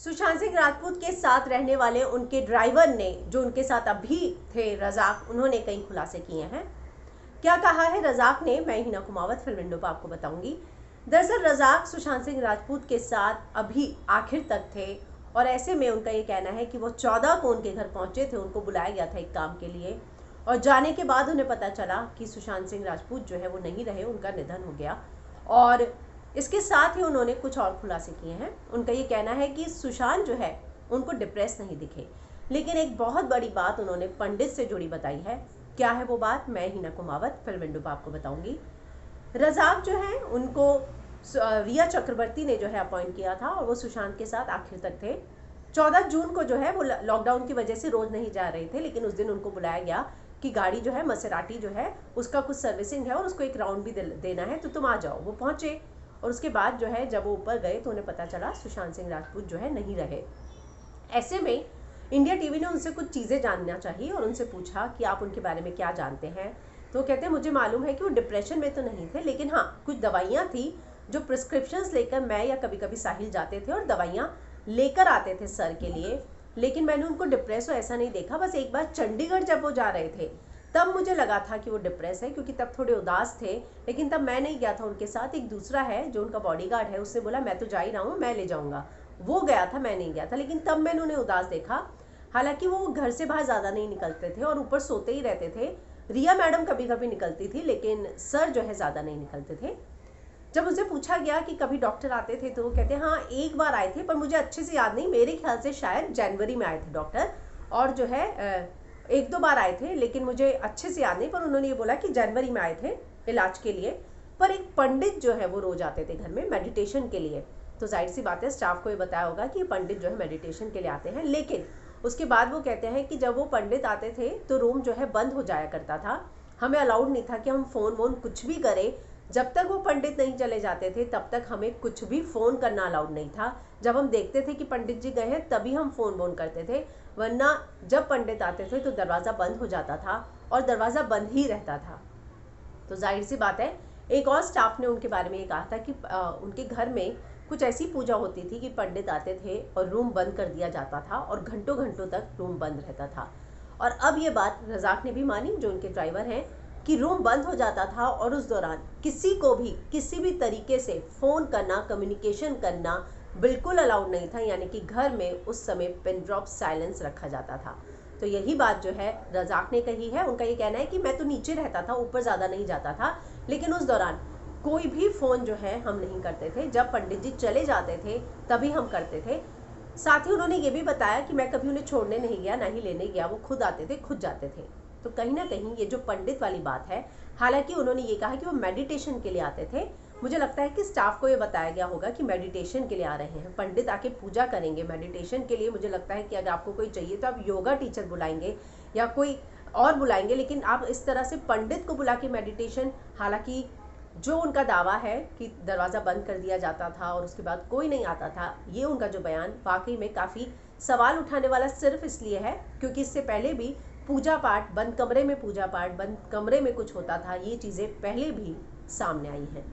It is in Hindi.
सुशांत सिंह राजपूत के साथ रहने वाले उनके ड्राइवर ने, जो उनके साथ अभी थे रजाक, उन्होंने कई खुलासे किए हैं। क्या कहा है रजाक ने, मैं हिना कुमावत फिल्म विंडो पर आपको बताऊंगी। दरअसल रजाक सुशांत सिंह राजपूत के साथ अभी आखिर तक थे और ऐसे में उनका ये कहना है कि वो 14 को उनके घर पहुंचे थे, उनको बुलाया गया था एक काम के लिए, और जाने के बाद उन्हें पता चला कि सुशांत सिंह राजपूत जो है वो नहीं रहे, उनका निधन हो गया। और इसके साथ ही उन्होंने कुछ और खुलासे किए हैं। उनका ये कहना है कि सुशांत जो है उनको डिप्रेस नहीं दिखे, लेकिन एक बहुत बड़ी बात उन्होंने पंडित से जुड़ी बताई है। क्या है वो बात, मैं हिना कुमावत फिल्म विंडो पर आपको बताऊंगी। रजाक जो है उनको रिया चक्रवर्ती ने जो है अपॉइंट किया था और वो सुशांत के साथ आखिर तक थे। 14 जून को जो है वो लॉकडाउन की वजह से रोज नहीं जा रहे थे, लेकिन उस दिन उनको बुलाया गया कि गाड़ी जो है मसेराटी जो है उसका कुछ सर्विसिंग है और उसको एक राउंड भी देना है, तो तुम आ जाओ। वो पहुंचे और उसके बाद जो है जब वो ऊपर गए तो उन्हें पता चला सुशांत सिंह राजपूत जो है नहीं रहे। ऐसे में इंडिया टीवी ने उनसे कुछ चीज़ें जानना चाहिए और उनसे पूछा कि आप उनके बारे में क्या जानते हैं। तो वो कहते हैं मुझे मालूम है कि वो डिप्रेशन में तो नहीं थे, लेकिन हाँ कुछ दवाइयाँ थी जो प्रिस्क्रिप्शंस लेकर मैं या कभी कभी साहिल जाते थे और दवाइयाँ लेकर आते थे सर के लिए, लेकिन मैंने उनको डिप्रेस हो ऐसा नहीं देखा। बस एक बार चंडीगढ़ जब वो जा रहे थे तब मुझे लगा था कि वो डिप्रेस है, क्योंकि तब थोड़े उदास थे, लेकिन तब मैं नहीं गया था उनके साथ। एक दूसरा है जो उनका बॉडीगार्ड है, उसने बोला मैं तो जा ही रहा हूँ, मैं ले जाऊँगा, वो गया था, मैं नहीं गया था, लेकिन तब मैंने उन्हें उदास देखा। हालांकि वो घर से बाहर ज़्यादा नहीं निकलते थे और ऊपर सोते ही रहते थे। रिया मैडम कभी कभी निकलती थी, लेकिन सर जो है ज़्यादा नहीं निकलते थे। जब उनसे पूछा गया कि कभी डॉक्टर आते थे तो वो कहते हैं हाँ एक बार आए थे, पर मुझे अच्छे से याद नहीं, मेरे ख्याल से शायद जनवरी में आए थे डॉक्टर, और जो है एक दो बार आए थे, लेकिन मुझे अच्छे से याद नहीं, पर उन्होंने ये बोला कि जनवरी में आए थे इलाज के लिए। पर एक पंडित जो है वो रोज आते थे घर में मेडिटेशन के लिए, तो जाहिर सी बात है स्टाफ को ये बताया होगा कि पंडित जो है मेडिटेशन के लिए आते हैं। लेकिन उसके बाद वो कहते हैं कि जब वो पंडित आते थे तो रूम जो है बंद हो जाया करता था, हमें अलाउड नहीं था कि हम फ़ोन वोन कुछ भी करें। जब तक वो पंडित नहीं चले जाते थे तब तक हमें कुछ भी फ़ोन करना अलाउड नहीं था। जब हम देखते थे कि पंडित जी गए हैं तभी हम फ़ोन वोन करते थे, वरना जब पंडित आते थे तो दरवाज़ा बंद हो जाता था और दरवाज़ा बंद ही रहता था। तो जाहिर सी बात है, एक और स्टाफ ने उनके बारे में ये कहा था कि उनके घर में कुछ ऐसी पूजा होती थी कि पंडित आते थे और रूम बंद कर दिया जाता था और घंटों घंटों तक रूम बंद रहता था। और अब ये बात रजाक ने भी मानी, जो उनके ड्राइवर हैं, कि रूम बंद हो जाता था और उस दौरान किसी को भी किसी भी तरीके से फ़ोन करना, कम्युनिकेशन करना बिल्कुल अलाउड नहीं था, यानी कि घर में उस समय पिन ड्रॉप साइलेंस रखा जाता था। तो यही बात जो है रजाक ने कही है। उनका ये कहना है कि मैं तो नीचे रहता था, ऊपर ज़्यादा नहीं जाता था, लेकिन उस दौरान कोई भी फ़ोन जो है हम नहीं करते थे। जब पंडित जी चले जाते थे तभी हम करते थे। साथ ही उन्होंने ये भी बताया कि मैं कभी उन्हें छोड़ने नहीं गया, ना ही लेने गया, वो खुद आते थे, खुद जाते थे। तो कहीं ना कहीं ये जो पंडित वाली बात है, हालांकि उन्होंने ये कहा कि वो मेडिटेशन के लिए आते थे, मुझे लगता है कि स्टाफ को ये बताया गया होगा कि मेडिटेशन के लिए आ रहे हैं, पंडित आके पूजा करेंगे मेडिटेशन के लिए। मुझे लगता है कि अगर आपको कोई चाहिए तो आप योगा टीचर बुलाएंगे या कोई और बुलाएंगे, लेकिन आप इस तरह से पंडित को बुला के मेडिटेशन, हालांकि जो उनका दावा है कि दरवाज़ा बंद कर दिया जाता था और उसके बाद कोई नहीं आता था, ये उनका जो बयान वाकई में काफ़ी सवाल उठाने वाला सिर्फ इसलिए है क्योंकि इससे पहले भी पूजा पाठ, बंद कमरे में पूजा पाठ, बंद कमरे में कुछ होता था, ये चीज़ें पहले भी सामने आई हैं।